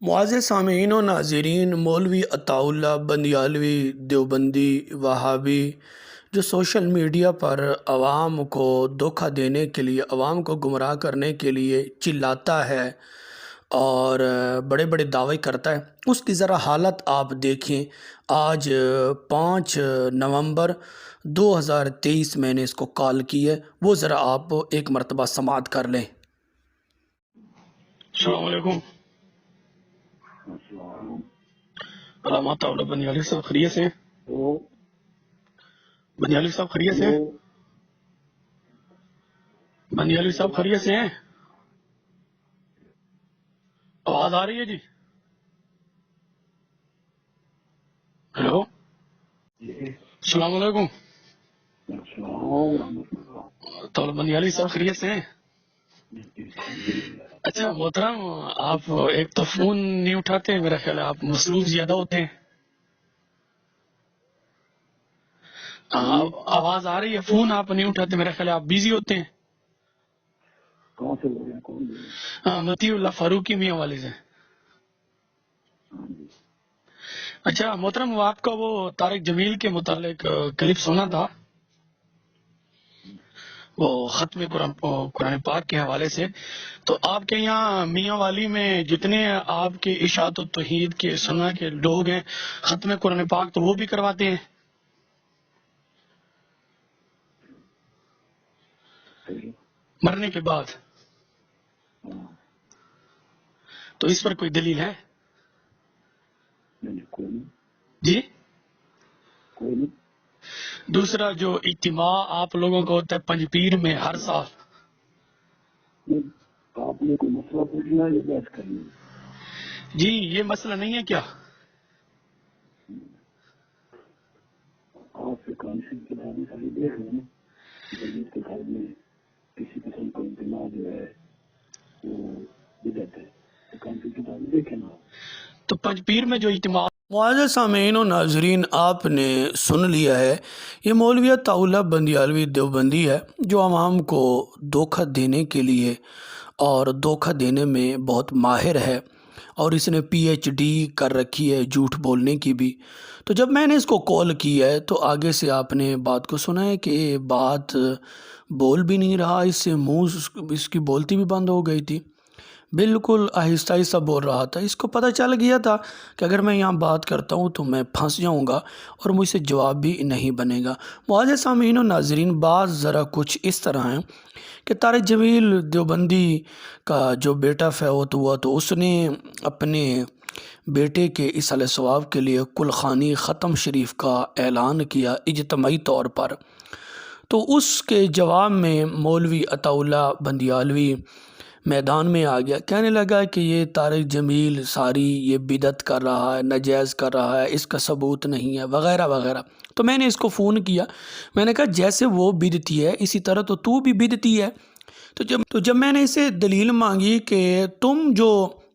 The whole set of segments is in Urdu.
معزز سامعین و ناظرین، مولوی عطاء اللہ بندیالوی دیوبندی وہابی جو سوشل میڈیا پر عوام کو دھوکہ دینے کے لیے، عوام کو گمراہ کرنے کے لیے چلاتا ہے اور بڑے بڑے دعوے کرتا ہے، اس کی ذرا حالت آپ دیکھیں۔ آج 5 نومبر 2023 میں نے اس کو کال کی ہے، وہ ذرا آپ ایک مرتبہ سماعت کر لیں۔ السلام علیکم علامات طاولہ بنیالی صاحب، خیریت سے ہیں؟ بنیالی صاحب خیریت سے ہیں؟ بنیالی صاحب خیریت سے ہیں؟ آواز آ رہی ہے جی؟ ہیلو، السلام علیکم طاولہ بنیالی صاحب، خیریت سے ہیں؟ اچھا محترم، آپ ایک تو فون نہیں اٹھاتے، میرا خیال ہے آپ مصروف زیادہ ہوتے ہیں۔ آواز آ رہی ہے، فون آپ نہیں اٹھاتے، میرا خیال ہے آپ بیزی ہوتے ہیں۔ مطیع اللہ فاروقی میاں والے سے۔ اچھا محترم، وہ آپ کا وہ طارق جمیل کے متعلق کلپ سنا تھا، وہ ختم قرآن پاک کے حوالے سے۔ تو آپ کے یہاں میاں والی میں جتنے آپ کے اشاعت و توحید کے سنہ کے لوگ ہیں، ختم قرآن پاک تو وہ بھی کرواتے ہیں مرنے کے بعد؟ تو اس پر کوئی دلیل ہے جی؟ دوسرا، جو اجتماع آپ لوگوں کو ہوتا ہے پنج پیر میں ہر سال، آپ نے کوئی مسئلہ پوچھنا ہے یا بحث کرنی ہے؟ جی یہ مسئلہ نہیں ہے کیا؟ آپ سے کانسل کتابیں ساری دیکھ لیں جب اس کے گھر میں کسی قسم کا اجتماع جو ہے وہ بدعت ہے تو کانسل کتابیں دیکھیں نا۔ تو پنج پیر میں جو اجتماع، معزز سامعین و ناظرین، آپ نے سن لیا ہے، یہ مولوی عطاء اللہ بندیالوی دیوبندی ہے جو عوام کو دھوکہ دینے کے لیے اور دھوکہ دینے میں بہت ماہر ہے، اور اس نے پی ایچ ڈی کر رکھی ہے جھوٹ بولنے کی بھی۔ تو جب میں نے اس کو کال کی ہے تو آگے سے آپ نے بات کو سنا ہے کہ یہ بات بول بھی نہیں رہا، اس سے منہ اس کی بولتی بھی بند ہو گئی تھی، بالکل آہستہ آہستہ بول رہا تھا۔ اس کو پتہ چل گیا تھا کہ اگر میں یہاں بات کرتا ہوں تو میں پھنس جاؤں گا اور مجھ سے جواب بھی نہیں بنے گا۔ معزز سامعین و ناظرین، بات ذرا کچھ اس طرح ہیں کہ طارق جمیل دیوبندی کا جو بیٹا فوت ہوا تو اس نے اپنے بیٹے کے اصالہ ثواب کے لیے کلخانی ختم شریف کا اعلان کیا اجتماعی طور پر۔ تو اس کے جواب میں مولوی عطاء اللہ بندیالوی میدان میں آ گیا، کہنے لگا کہ یہ طارق جمیل ساری یہ بدعت کر رہا ہے، ناجائز کر رہا ہے، اس کا ثبوت نہیں ہے وغیرہ وغیرہ۔ تو میں نے اس کو فون کیا، میں نے کہا جیسے وہ بدعتی ہے اسی طرح تو بھی بدعتی ہے۔ تو جب میں نے اسے دلیل مانگی کہ تم جو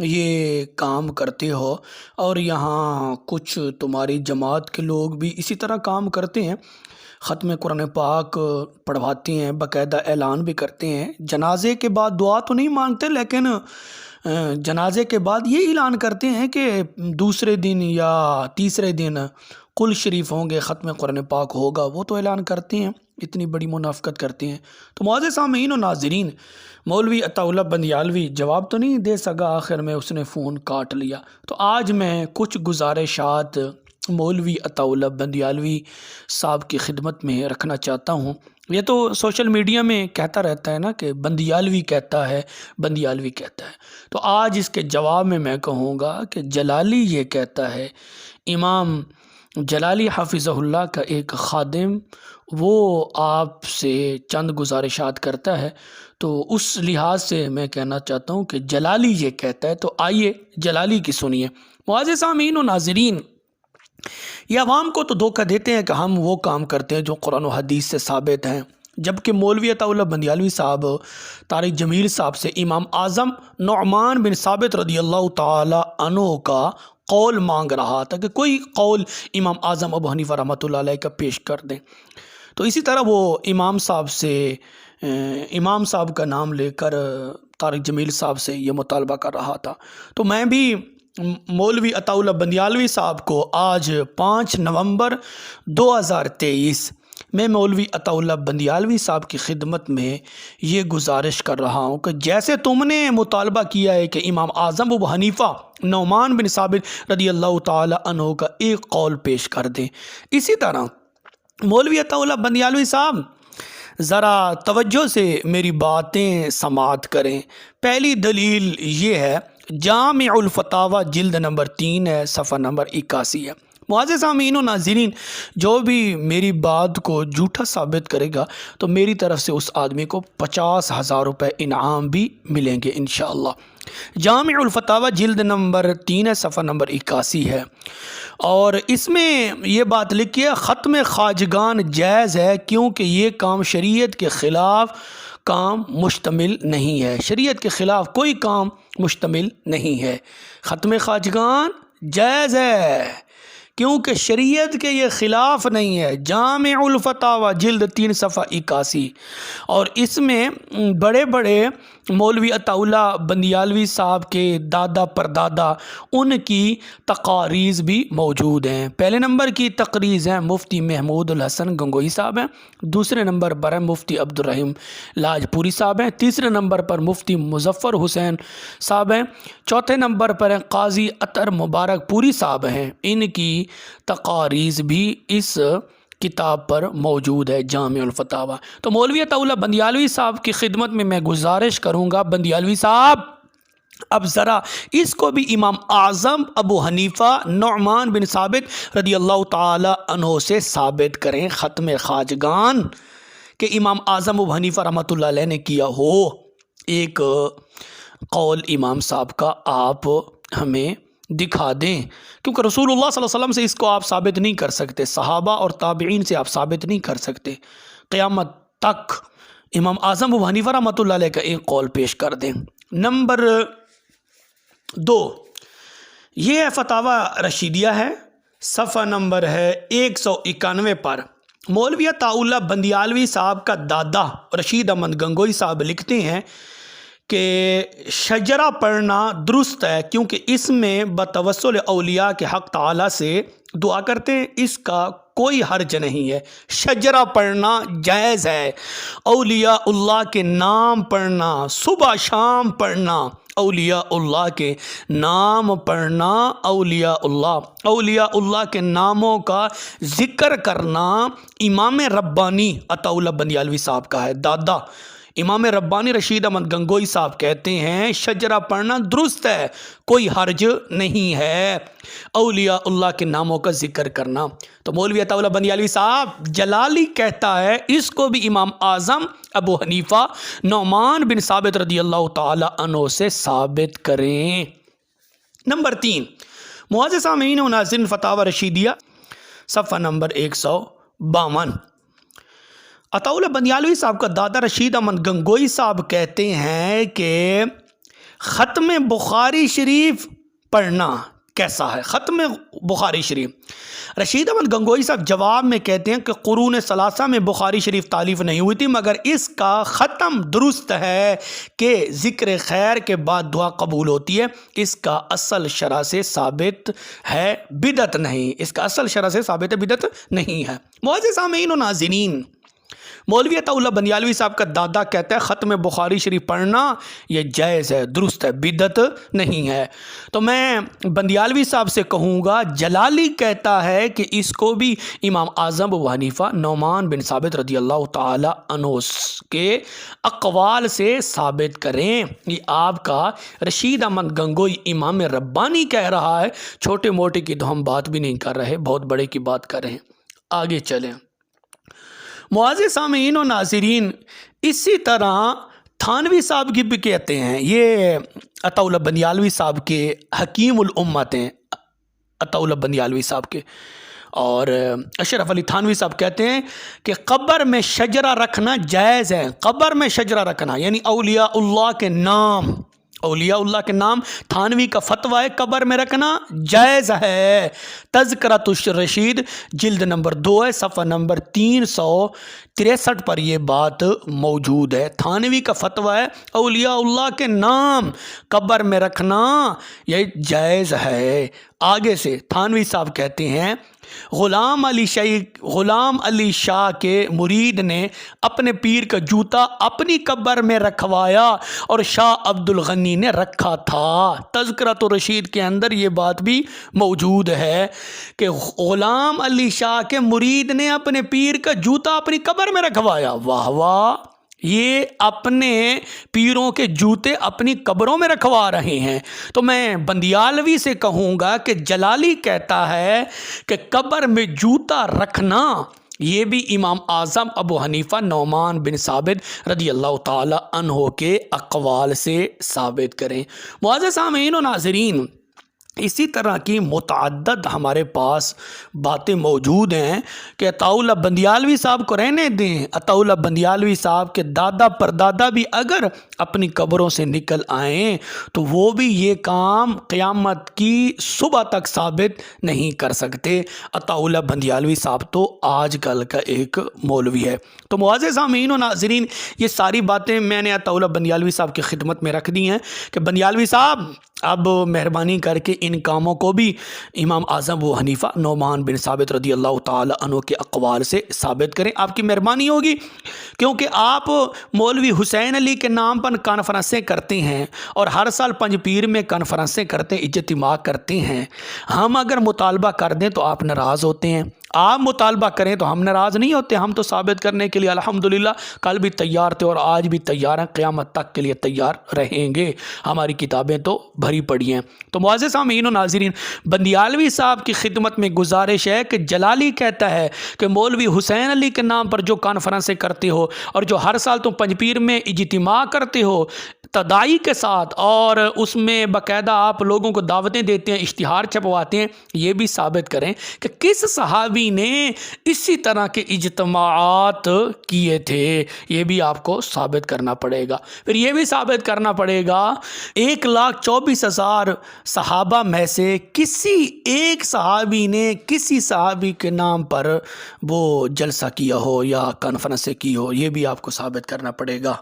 یہ کام کرتے ہو اور یہاں کچھ تمہاری جماعت کے لوگ بھی اسی طرح کام کرتے ہیں، ختم قرآن پاک پڑھواتے ہیں، باقاعدہ اعلان بھی کرتے ہیں، جنازے کے بعد دعا تو نہیں مانگتے لیکن جنازے کے بعد یہ اعلان کرتے ہیں کہ دوسرے دن یا تیسرے دن قل شریف ہوں گے، ختم قرآن پاک ہوگا، وہ تو اعلان کرتے ہیں، اتنی بڑی منافقت کرتے ہیں۔ تو معزز سامعین و ناظرین، مولوی عطاء اللہ بندیالوی جواب تو نہیں دے سکا، آخر میں اس نے فون کاٹ لیا۔ تو آج میں کچھ گزارشات مولوی عطاء اللہ بندیالوی صاحب کی خدمت میں رکھنا چاہتا ہوں۔ یہ تو سوشل میڈیا میں کہتا رہتا ہے نا کہ بندیالوی کہتا ہے، بندیالوی کہتا ہے، تو آج اس کے جواب میں کہوں گا کہ جلالی یہ کہتا ہے، امام جلالی حافظہ اللہ کا ایک خادم وہ آپ سے چند گزارشات کرتا ہے، تو اس لحاظ سے میں کہنا چاہتا ہوں کہ جلالی یہ کہتا ہے، تو آئیے جلالی کی سنیے۔ معزز سامعین و ناظرین، یہ عوام کو تو دھوکہ دیتے ہیں کہ ہم وہ کام کرتے ہیں جو قرآن و حدیث سے ثابت ہیں، جبکہ مولوی عطاء اللہ بندیالوی صاحب طارق جمیل صاحب سے امام اعظم نعمان بن ثابت رضی اللہ تعالی عنہ کا قول مانگ رہا تھا کہ کوئی قول امام اعظم ابو حنیفہ رحمۃ اللہ علیہ کا پیش کر دیں۔ تو اسی طرح وہ امام صاحب کا نام لے کر طارق جمیل صاحب سے یہ مطالبہ کر رہا تھا۔ تو میں بھی مولوی عطا اللہ بندیالوی صاحب کو آج 5 نومبر 2023 میں مولوی عطا اللہ بندیالوی صاحب کی خدمت میں یہ گزارش کر رہا ہوں کہ جیسے تم نے مطالبہ کیا ہے کہ امام اعظم ابو حنیفہ نعمان بن ثابت رضی اللہ تعالی عنہ کا ایک قول پیش کر دیں، اسی طرح مولوی عطا اللہ بندیالوی صاحب ذرا توجہ سے میری باتیں سماعت کریں۔ پہلی دلیل یہ ہے، جامع الفتاوی جلد نمبر 3 ہے، صفحہ نمبر 81 ہے۔ معزز سامعین و ناظرین، جو بھی میری بات کو جھوٹا ثابت کرے گا تو میری طرف سے اس آدمی کو 50,000 روپے انعام بھی ملیں گے انشاءاللہ۔ جامع الفتاوی جلد نمبر 3 ہے، صفحہ نمبر 81 ہے، اور اس میں یہ بات لکھی ہے، ختم خواجگان جائز ہے کیونکہ یہ کام شریعت کے خلاف کام مشتمل نہیں ہے، شریعت کے خلاف کوئی کام مشتمل نہیں ہے۔ ختم خواجگان جائز ہے کیونکہ شریعت کے یہ خلاف نہیں ہے، جامع الفتاوی جلد 3 صفحہ 81، اور اس میں بڑے بڑے مولوی عطا اللہ بندیالوی صاحب کے دادا پردادا ان کی تقاریض بھی موجود ہیں۔ پہلے نمبر کی تقریض ہیں مفتی محمود الحسن گنگوئی صاحب ہیں، دوسرے نمبر پر ہیں مفتی عبدالرحیم لاجپوری صاحب ہیں، تیسرے نمبر پر مفتی مظفر حسین صاحب ہیں، چوتھے نمبر پر ہیں قاضی اطہر مبارک پوری صاحب ہیں۔ ان کی تقاریض بھی اس کتاب پر موجود ہے، جامع الفتاوی۔ تو مولوی عطا اللہ بندیالوی صاحب کی خدمت میں میں گزارش کروں گا، بندیالوی صاحب اب ذرا اس کو بھی امام اعظم ابو حنیفہ نعمان بن ثابت رضی اللہ تعالی عنہ سے ثابت کریں، ختم خواجگان کہ امام اعظم ابو حنیفہ رحمۃ اللہ علیہ نے کیا ہو ایک قول امام صاحب کا آپ ہمیں دکھا دیں، کیونکہ رسول اللہ صلی اللہ علیہ وسلم سے اس کو آپ ثابت نہیں کر سکتے، صحابہ اور تابعین سے آپ ثابت نہیں کر سکتے، قیامت تک امام اعظم ابو حنیفہ رحمۃ اللہ علیہ کا ایک قول پیش کر دیں۔ نمبر 2 یہ ہے فتاوی رشیدیہ ہے، صفحہ نمبر ہے 191 پر مولوی عطا اللہ بندیالوی صاحب کا دادا رشید احمد گنگوئی صاحب لکھتے ہیں کہ شجرہ پڑھنا درست ہے کیونکہ اس میں بتوسل اولیاء کے حق تعالی سے دعا کرتے ہیں، اس کا کوئی حرج نہیں ہے، شجرہ پڑھنا جائز ہے، اولیاء اللہ کے نام پڑھنا، صبح شام پڑھنا، اولیاء اللہ کے نام پڑھنا، اولیاء اللہ کے ناموں کا ذکر کرنا امام ربانی عطا اللہ بندیالوی صاحب کا ہے، دادا امام ربانی رشید احمد گنگوئی صاحب کہتے ہیں شجرہ پڑھنا درست ہے، کوئی حرج نہیں ہے، اولیاء اللہ کے ناموں کا ذکر کرنا۔ تو مولوی عطا اللہ بندیالوی صاحب جلالی کہتا ہے اس کو بھی امام اعظم ابو حنیفہ نعمان بن ثابت رضی اللہ تعالی عنہ سے ثابت کریں۔ نمبر 3 معزز سامعین و ناظرین، فتاوی رشیدیہ صفحہ نمبر 152، عطا اللہ بندیالوی صاحب کا دادا رشید احمد گنگوئی صاحب کہتے ہیں کہ ختم بخاری شریف پڑھنا کیسا ہے؟ ختم بخاری شریف، رشید احمد گنگوئی صاحب جواب میں کہتے ہیں کہ قرون ثلاثہ میں بخاری شریف تالیف نہیں ہوئی تھی، مگر اس کا ختم درست ہے کہ ذکر خیر کے بعد دعا قبول ہوتی ہے، اس کا اصل شرع سے ثابت ہے، بدعت نہیں، اس کا اصل شرع سے ثابت ہے، بدعت نہیں ہے۔ معزز سامعین و ناظرین، مولوی عطا اللہ بندیالوی صاحب کا دادا کہتا ہے ختم بخاری شریف پڑھنا یہ جائز ہے، درست ہے، بدعت نہیں ہے۔ تو میں بندیالوی صاحب سے کہوں گا، جلالی کہتا ہے کہ اس کو بھی امام اعظم ابو حنیفہ نعمان بن ثابت رضی اللہ تعالی عنہ کے اقوال سے ثابت کریں۔ یہ آپ کا رشید احمد گنگوئی امام ربانی کہہ رہا ہے، چھوٹے موٹے کی تو ہم بات بھی نہیں کر رہے، بہت بڑے کی بات کر رہے ہیں۔ آگے چلیں۔ معزز سامعین و ناظرین، اسی طرح تھانوی صاحب کی بھی کہتے ہیں، یہ عطا اللہ بندیالوی صاحب کے حکیم الامت ہیں، عطا اللہ بندیالوی صاحب کے، اور اشرف علی تھانوی صاحب کہتے ہیں کہ قبر میں شجرہ رکھنا جائز ہے، قبر میں شجرہ رکھنا یعنی اولیاء اللہ کے نام، اولیاء اللہ کے نام تھانوی کا فتویٰ ہے قبر میں رکھنا جائز ہے۔ تذکرۃ الرشید جلد نمبر 2 ہے، صفحہ نمبر 363 پر یہ بات موجود ہے۔ تھانوی کا فتویٰ ہے اولیاء اللہ کے نام قبر میں رکھنا یہ جائز ہے۔ آگے سے تھانوی صاحب کہتے ہیں غلام علی شاہ کے مرید نے اپنے پیر کا جوتا اپنی قبر میں رکھوایا اور شاہ عبد الغنی نے رکھا تھا۔ تذکرۃ الرشید کے اندر یہ بات بھی موجود ہے کہ غلام علی شاہ کے مرید نے اپنے پیر کا جوتا اپنی قبر میں رکھوایا۔ واہ واہ، یہ اپنے پیروں کے جوتے اپنی قبروں میں رکھوا رہے ہیں۔ تو میں بندیالوی سے کہوں گا کہ جلالی کہتا ہے کہ قبر میں جوتا رکھنا یہ بھی امام اعظم ابو حنیفہ نعمان بن ثابت رضی اللہ تعالی عنہ کے اقوال سے ثابت کریں۔ معزز سامعین و ناظرین، اسی طرح کی متعدد ہمارے پاس باتیں موجود ہیں کہ عطاء اللہ بندیالوی صاحب کو رہنے دیں۔ عطاء اللہ بندیالوی صاحب کے دادا پردادا بھی اگر اپنی قبروں سے نکل آئیں تو وہ بھی یہ کام قیامت کی صبح تک ثابت نہیں کر سکتے۔ عطاء اللہ بندیالوی صاحب تو آج کل کا ایک مولوی ہے۔ تو معزز سامعین و ناظرین، یہ ساری باتیں میں نے عطاء اللہ بندیالوی صاحب کی خدمت میں رکھ دی ہیں کہ بندیالوی صاحب اب مہربانی کر کے ان کاموں کو بھی امام اعظم ابو حنیفہ نعمان بن ثابت رضی اللہ تعالی عنہ کے اقوال سے ثابت کریں، آپ کی مہربانی ہوگی، کیونکہ آپ مولوی حسین علی کے نام پر کانفرنسیں کرتے ہیں اور ہر سال پنج پیر میں کانفرنسیں کرتے ہیں، اجتماع کرتے ہیں۔ ہم اگر مطالبہ کر دیں تو آپ ناراض ہوتے ہیں، آپ مطالبہ کریں تو ہم ناراض نہیں ہوتے۔ ہم تو ثابت کرنے کے لیے الحمدللہ کل بھی تیار تھے اور آج بھی تیار ہیں، قیامت تک کے لیے تیار رہیں گے، ہماری کتابیں تو بھری پڑی ہیں۔ تو معزز سامعین و ناظرین، بندیالوی صاحب کی خدمت میں گزارش ہے کہ جلالی کہتا ہے کہ مولوی حسین علی کے نام پر جو کانفرنسیں کرتے ہو اور جو ہر سال تم پنجپیر میں اجتماع کرتے ہو تدائی کے ساتھ اور اس میں باقاعدہ آپ لوگوں کو دعوتیں دیتے ہیں، اشتہار چھپواتے ہیں، یہ بھی ثابت کریں کہ کس صحابی نے اسی طرح کے اجتماعات کیے تھے، یہ بھی آپ کو ثابت کرنا پڑے گا۔ پھر یہ بھی ثابت کرنا پڑے گا 1,24,000 صحابہ میں سے کسی ایک صحابی نے کسی صحابی کے نام پر وہ جلسہ کیا ہو یا کانفرنسیں کی ہو، یہ بھی آپ کو ثابت کرنا پڑے گا۔